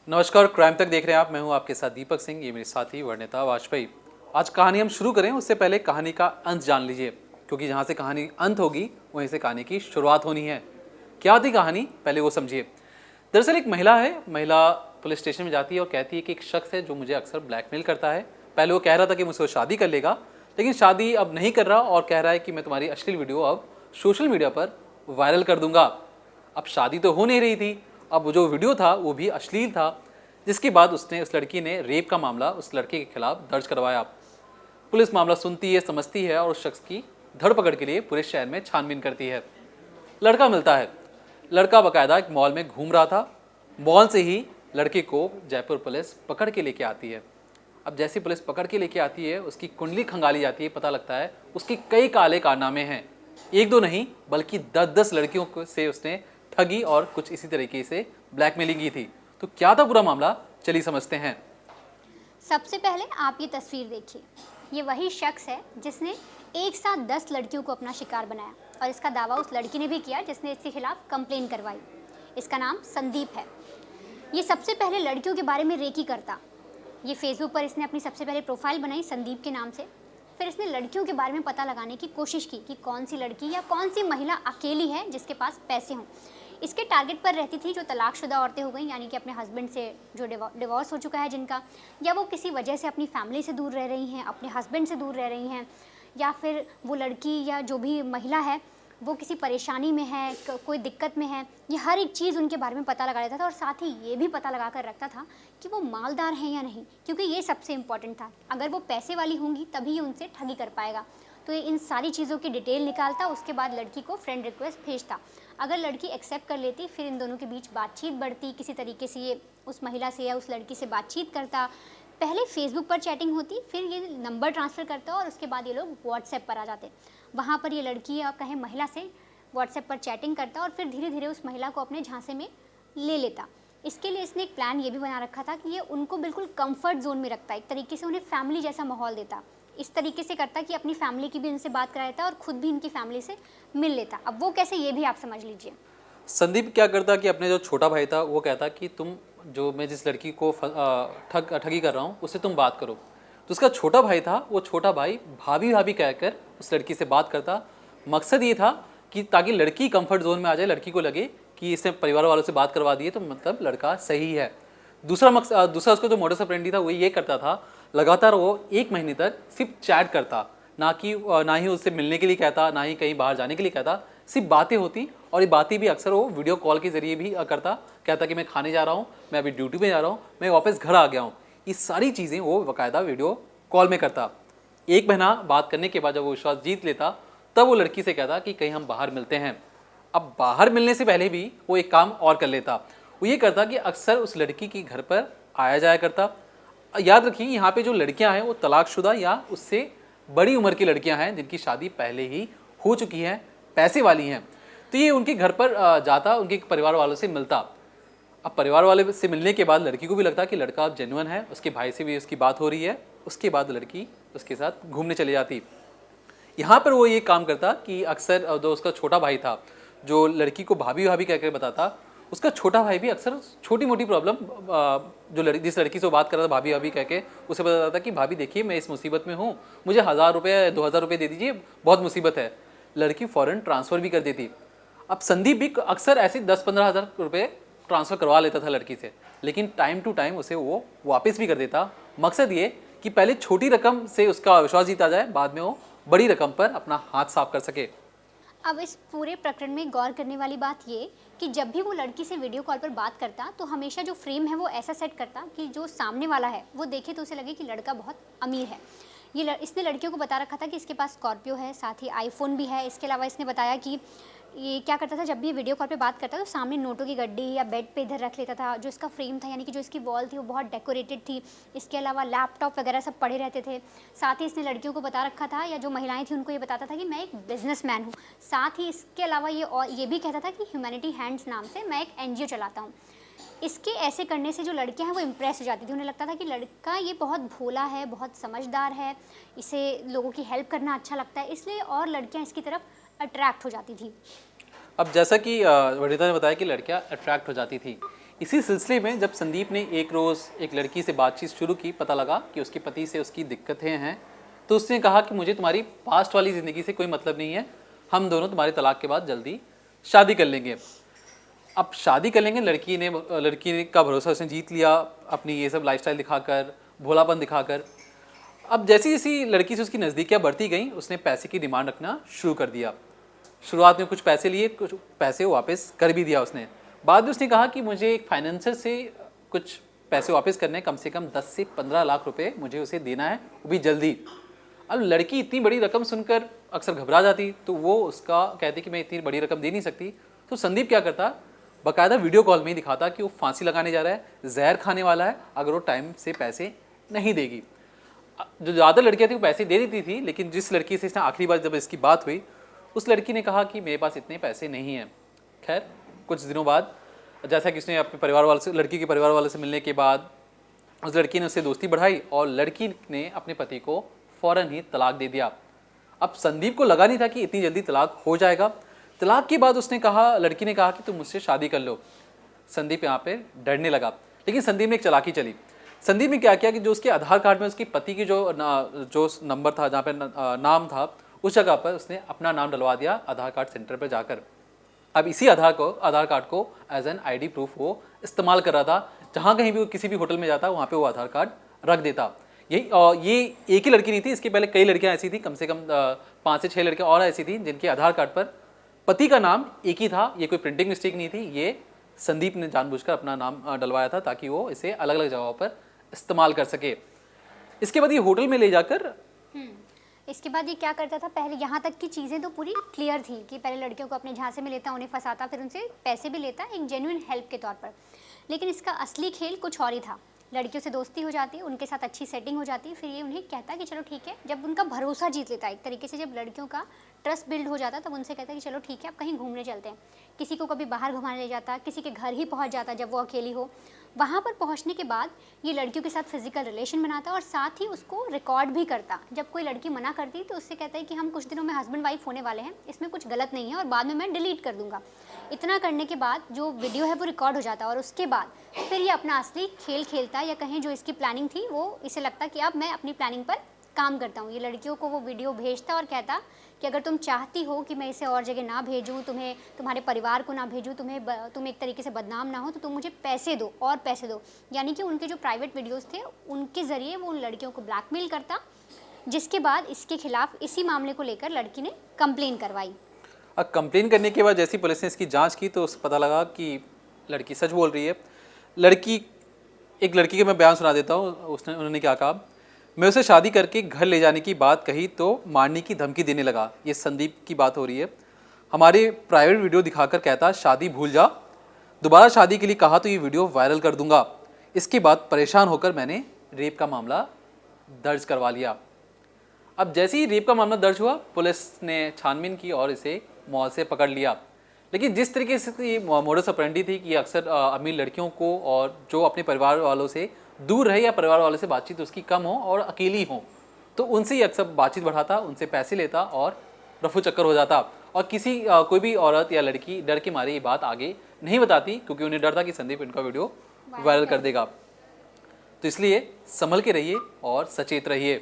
नमस्कार, क्राइम तक देख रहे हैं आप। मैं हूं आपके साथ दीपक सिंह, ये मेरे साथी वर्णिता वाजपेयी। आज कहानी हम शुरू करें उससे पहले कहानी का अंत जान लीजिए, क्योंकि जहां से कहानी अंत होगी वहीं से कहानी की शुरुआत होनी है। क्या थी कहानी, पहले वो समझिए। दरअसल एक महिला है, महिला पुलिस स्टेशन में जाती है और कहती है कि एक शख्स है जो मुझे अक्सर ब्लैकमेल करता है। पहले वो कह रहा था कि मुझसे शादी कर लेगा, लेकिन शादी अब नहीं कर रहा और कह रहा है कि मैं तुम्हारी अश्लील वीडियो अब सोशल मीडिया पर वायरल कर दूंगा। अब शादी तो हो नहीं रही थी, अब जो वीडियो था वो भी अश्लील था, जिसके बाद उस लड़की ने रेप का मामला उस लड़के के खिलाफ दर्ज करवाया। पुलिस मामला सुनती है, समझती है और उस शख्स की धरपकड़ के लिए पूरे शहर में छानबीन करती है। लड़का मिलता है। लड़का बाकायदा एक मॉल में घूम रहा था। मॉल से ही लड़के को जयपुर पुलिस पकड़ के लेके आती है। अब जैसी पुलिस पकड़ के लेके आती है, उसकी कुंडली खंगाली जाती है। पता लगता है उसके कई काले कारनामे हैं। एक दो नहीं बल्कि 10-10 लड़कियों से उसने ठगी और कुछ इसी तरीके से ब्लैकमेलिंग की थी। तो क्या था पूरा मामला, चलिए समझते हैं। सबसे पहले आप ये तस्वीर देखिए। ये वही शख्स है जिसने एक साथ 10 लड़कियों को अपना शिकार बनाया और इसका दावा उस लड़की ने भी किया जिसने इसके खिलाफ कंप्लेन करवाई। इसका नाम संदीप है। ये सबसे पहले लड़कियों के बारे में रेकी करता। ये फेसबुक पर इसने अपनी सबसे पहले प्रोफाइल बनाई संदीप के नाम से। फिर इसने लड़कियों के बारे में पता लगाने की कोशिश की कि कौन सी लड़की या कौन सी महिला अकेली है जिसके पास पैसे हों। इसके टारगेट पर रहती थी जो तलाकशुदा औरतें हो गई, यानी कि अपने हस्बैंड से जो डिवोर्स हो चुका है जिनका, या वो किसी वजह से अपनी फैमिली से दूर रह रही हैं, अपने हस्बैंड से दूर रह रही हैं, या फिर वो लड़की या जो भी महिला है वो किसी परेशानी में है, कोई दिक्कत में है। ये हर एक चीज़ उनके बारे में पता लगा लेता था और साथ ही ये भी पता लगा कर रखता था कि वो मालदार हैं या नहीं, क्योंकि ये सबसे इम्पॉर्टेंट था। अगर वो पैसे वाली होंगी तभी ये उनसे ठगी कर पाएगा। तो ये इन सारी चीज़ों की डिटेल निकालता, उसके बाद लड़की को फ्रेंड रिक्वेस्ट भेजता। अगर लड़की एक्सेप्ट कर लेती फिर इन दोनों के बीच बातचीत बढ़ती। किसी तरीके से ये उस महिला से या उस लड़की से बातचीत करता। पहले फेसबुक पर चैटिंग होती, फिर ये नंबर ट्रांसफ़र करता और उसके बाद ये लोग व्हाट्सएप पर आ जाते। वहाँ पर ये लड़की या कहे महिला से व्हाट्सएप पर चैटिंग करता और फिर धीरे धीरे उस महिला को अपने झांसे में ले लेता। इसके लिए इसने एक प्लान ये भी बना रखा था कि ये उनको बिल्कुल कंफर्ट जोन में रखता, एक तरीके से उन्हें फैमिली जैसा माहौल देता। इस तरीके से करता कि अपनी फैमिली की भी इनसे बात कराता और खुद भी इनकी फैमिली से मिल लेता। अब वो कैसे, ये भी आप समझ लीजिए। संदीप क्या करता कि अपने जो छोटा भाई था वो कहता कि तुम जो मैं जिस लड़की को ठगी कर रहा हूँ उससे तुम बात करो। तो उसका छोटा भाई था, वो छोटा भाई भाभी भाभी कहकर उस लड़की से बात करता। मकसद ये था कि ताकि लड़की कंफर्ट जोन में आ जाए, लड़की को लगे कि इसने परिवार वालों से बात करवा दी है तो मतलब लड़का सही है। दूसरा उसका जो मोडस ऑपरेंडी था वो ये करता था, लगातार वो 1 महीने तक सिर्फ चैट करता, ना ही उससे मिलने के लिए कहता, ना ही कहीं बाहर जाने के लिए कहता। सिर्फ बातें होती और ये बातें भी अक्सर वो वीडियो कॉल के जरिए भी करता। कहता कि मैं खाने जा रहा हूँ, मैं अभी ड्यूटी पे जा रहा हूँ, मैं वापस घर आ गया हूँ। ये सारी चीज़ें वो बाकायदा वीडियो कॉल में करता। 1 महीना बात करने के बाद जब वो विश्वास जीत लेता तब वो लड़की से कहता कि कहीं हम बाहर मिलते हैं। अब बाहर मिलने से पहले भी वो एक काम और कर लेता। वो ये करता कि अक्सर उस लड़की के घर पर आया जाया करता। याद रखिए यहाँ पे जो लड़कियां हैं वो तलाकशुदा या उससे बड़ी उम्र की लड़कियां हैं जिनकी शादी पहले ही हो चुकी है, पैसे वाली हैं। तो ये उनके घर पर जाता, उनके परिवार वालों से मिलता। अब परिवार वाले से मिलने के बाद लड़की को भी लगता कि लड़का अब जेन्युइन है, उसके भाई से भी उसकी बात हो रही है। उसके बाद लड़की उसके साथ घूमने चली जाती। यहाँ पर वो ये काम करता कि अक्सर जो उसका छोटा भाई था, जो लड़की को भाभी भाभी कहकर बताता, उसका छोटा भाई भी अक्सर छोटी मोटी प्रॉब्लम जिस लड़की से वो बात कर रहा था भाभी भाभी कह के उसे बताता था कि भाभी देखिए मैं इस मुसीबत में हूँ, मुझे 1000 रुपये 2000 रुपये दे दीजिए, बहुत मुसीबत है। लड़की फ़ौरन ट्रांसफ़र भी कर देती। अब संदीप भी अक्सर ऐसे 10-15 हज़ार रुपये ट्रांसफ़र करवा लेता था लड़की से, लेकिन टाइम टू टाइम उसे वो वापस भी कर देता। मकसद ये कि पहले छोटी रकम से उसका विश्वास जीता जाए, बाद में वो बड़ी रकम पर अपना हाथ साफ कर सके। अब इस पूरे प्रकरण में गौर करने वाली बात ये कि जब भी वो लड़की से वीडियो कॉल पर बात करता तो हमेशा जो फ्रेम है वो ऐसा सेट करता कि जो सामने वाला है वो देखे तो उसे लगे कि लड़का बहुत अमीर है। इसने लड़कियों को बता रखा था कि इसके पास स्कॉर्पियो है, साथ ही आईफोन भी है। इसके अलावा इसने बताया कि ये क्या करता था, जब भी वीडियो कॉल पे बात करता तो सामने नोटों की गड्डी या बेड पे इधर रख लेता था। जो इसका फ्रेम था, यानी कि जो इसकी वॉल थी वो बहुत डेकोरेटेड थी। इसके अलावा लैपटॉप वगैरह सब पड़े रहते थे। साथ ही इसने लड़कियों को बता रखा था, या जो महिलाएं थी उनको ये बताता था कि मैं एक बिजनेसमैन हूँ। साथ ही इसके अलावा ये भी कहता था कि ह्यूमैनिटी हैंड्स नाम से मैं एक NGO चलाता हूँ। इसके ऐसे करने से जो लड़कियां हैं वो इम्प्रेस हो जाती थी। उन्हें लगता था कि लड़का ये बहुत भोला है, बहुत समझदार है, इसे लोगों की हेल्प करना अच्छा लगता है, इसलिए और लड़कियां इसकी तरफ अट्रैक्ट हो जाती थी। अब जैसा कि वर्णिता ने बताया कि लड़कियां अट्रैक्ट हो जाती थी, इसी सिलसिले में जब संदीप ने एक रोज़ एक लड़की से बातचीत शुरू की, पता लगा कि उसके पति से उसकी दिक्कतें हैं, तो उसने कहा कि मुझे तुम्हारी पास्ट वाली ज़िंदगी से कोई मतलब नहीं है, हम दोनों तुम्हारे तलाक के बाद जल्दी शादी कर लेंगे। अब शादी कर लेंगे, लड़की का भरोसा उसने जीत लिया अपनी ये सब लाइफस्टाइल दिखाकर, भोलापन दिखाकर। अब जैसी जैसी लड़की से उसकी नज़दीकियाँ बढ़ती गई, उसने पैसे की डिमांड रखना शुरू कर दिया। शुरुआत में कुछ पैसे लिए, कुछ पैसे वापस कर भी दिया उसने। बाद में उसने कहा कि मुझे एक फाइनेंसर से कुछ पैसे वापस करने, कम से कम 10 से 15 लाख रुपए मुझे उसे देना है, वो भी जल्दी। अब लड़की इतनी बड़ी रकम सुनकर अक्सर घबरा जाती, तो वो उसका कहती कि मैं इतनी बड़ी रकम दे नहीं सकती। तो संदीप क्या करता, बाकायदा वीडियो कॉल में ही दिखाता कि वो फांसी लगाने जा रहा है, जहर खाने वाला है अगर वो टाइम से पैसे नहीं देगी। जो ज़्यादा लड़कियाँ थी वो पैसे दे देती थी, लेकिन जिस लड़की से इसने आखिरी बार जब इसकी बात हुई, उस लड़की ने कहा कि मेरे पास इतने पैसे नहीं हैं। खैर कुछ दिनों बाद, जैसा कि उसने अपने परिवार वाले से, लड़की के परिवार वाले से मिलने के बाद उस लड़की ने उससे दोस्ती बढ़ाई और लड़की ने अपने पति को फ़ौरन ही तलाक दे दिया। अब संदीप को लगा नहीं था कि इतनी जल्दी तलाक हो जाएगा। तलाक के बाद उसने कहा, लड़की ने कहा कि तुम मुझसे शादी कर लो। संदीप यहाँ पे डरने लगा, लेकिन संदीप ने एक चालाकी चली। संदीप ने क्या किया कि जो उसके आधार कार्ड में उसके पति की जो नंबर था, जहाँ पे नाम था, उस जगह पर उसने अपना नाम डलवा दिया आधार कार्ड सेंटर पर जाकर। अब इसी आधार कार्ड को एज एन आईडी प्रूफ वो इस्तेमाल कर रहा था। जहाँ कहीं भी वो किसी भी होटल में जाता, वहाँ पे वो आधार कार्ड रख देता। ये एक ही लड़की नहीं थी, इसके पहले कई लड़कियाँ ऐसी थी, कम से कम 5 से 6 लड़कियाँ और ऐसी थी जिनके आधार कार्ड पर पति का नाम एक ही था। ये कोई प्रिंटिंग मिस्टेक नहीं थी, ये संदीप ने जानबूझकर अपना नाम डलवाया था ताकि वो इसे अलग अलग जगहों पर इस्तेमाल कर सके। इसके बाद ये होटल में ले जाकर इसके बाद ये क्या करता था, पहले यहाँ तक की चीज़ें तो पूरी क्लियर थी कि पहले लड़कियों को अपने झांसे में लेता, उन्हें फंसाता, फिर उनसे पैसे भी लेता एक जेन्युइन हेल्प के तौर पर। लेकिन इसका असली खेल कुछ और ही था। लड़कियों से दोस्ती हो जाती, उनके साथ अच्छी सेटिंग हो जाती, फिर ये उन्हें कहता कि चलो ठीक है। जब उनका भरोसा जीत लेता एक तरीके से, जब लड़कियों का ट्रस्ट बिल्ड हो जाता, तब उनसे कहता कि चलो ठीक है, अब कहीं घूमने चलते हैं। किसी को कभी बाहर घुमाने ले जाता, किसी के घर ही पहुंच जाता जब वो अकेली हो। वहाँ पर पहुँचने के बाद ये लड़कियों के साथ फिजिकल रिलेशन बनाता और साथ ही उसको रिकॉर्ड भी करता। जब कोई लड़की मना करती तो उससे कहता है कि हम कुछ दिनों में हस्बैंड वाइफ होने वाले हैं, इसमें कुछ गलत नहीं है और बाद में मैं डिलीट कर दूंगा। इतना करने के बाद जो वीडियो है वो रिकॉर्ड हो जाता और उसके बाद फिर ये अपना असली खेल खेलता, या कहें जो इसकी प्लानिंग थी वो इसे लगता कि अब मैं अपनी प्लानिंग पर काम करता हूँ। ये लड़कियों को वो वीडियो भेजता और कहता कि अगर तुम चाहती हो कि मैं इसे और जगह ना भेजूँ, तुम्हें, तुम्हारे परिवार को ना भेजूँ, तुम एक तरीके से बदनाम ना हो, तो तुम मुझे पैसे दो और पैसे दो। यानी कि उनके जो प्राइवेट वीडियोस थे उनके ज़रिए वो उन लड़कियों को ब्लैकमेल करता, जिसके बाद इसके खिलाफ इसी मामले को लेकर लड़की ने कंप्लेन करवाई। अब कंप्लेन करने के बाद जैसी पुलिस ने इसकी जाँच की तो उसे पता लगा कि लड़की सच बोल रही है। एक लड़की का मैं बयान सुना देता हूँ। उन्होंने क्या कहा, मैं उसे शादी करके घर ले जाने की बात कही तो मारने की धमकी देने लगा। ये संदीप की बात हो रही है। हमारे प्राइवेट वीडियो दिखाकर कहता शादी भूल जा, दोबारा शादी के लिए कहा तो ये वीडियो वायरल कर दूंगा। इसके बाद परेशान होकर मैंने रेप का मामला दर्ज करवा लिया। अब जैसे ही रेप का मामला दर्ज हुआ, पुलिस ने छानबीन की और इसे मॉल से पकड़ लिया। लेकिन जिस तरीके से ये मोडस ऑपरेंडी थी कि अक्सर अमीर लड़कियों को और जो अपने परिवार वालों से दूर रहे या परिवार वालों से बातचीत उसकी कम हो और अकेली हो, तो उनसे ही अक्सर बातचीत बढ़ाता, उनसे पैसे लेता और रफू चक्कर हो जाता। और कोई भी औरत या लड़की डर के मारे ये बात आगे नहीं बताती, क्योंकि उन्हें डर था कि संदीप इनका वीडियो वायरल कर देगा। तो इसलिए संभल के रहिए और सचेत रहिए।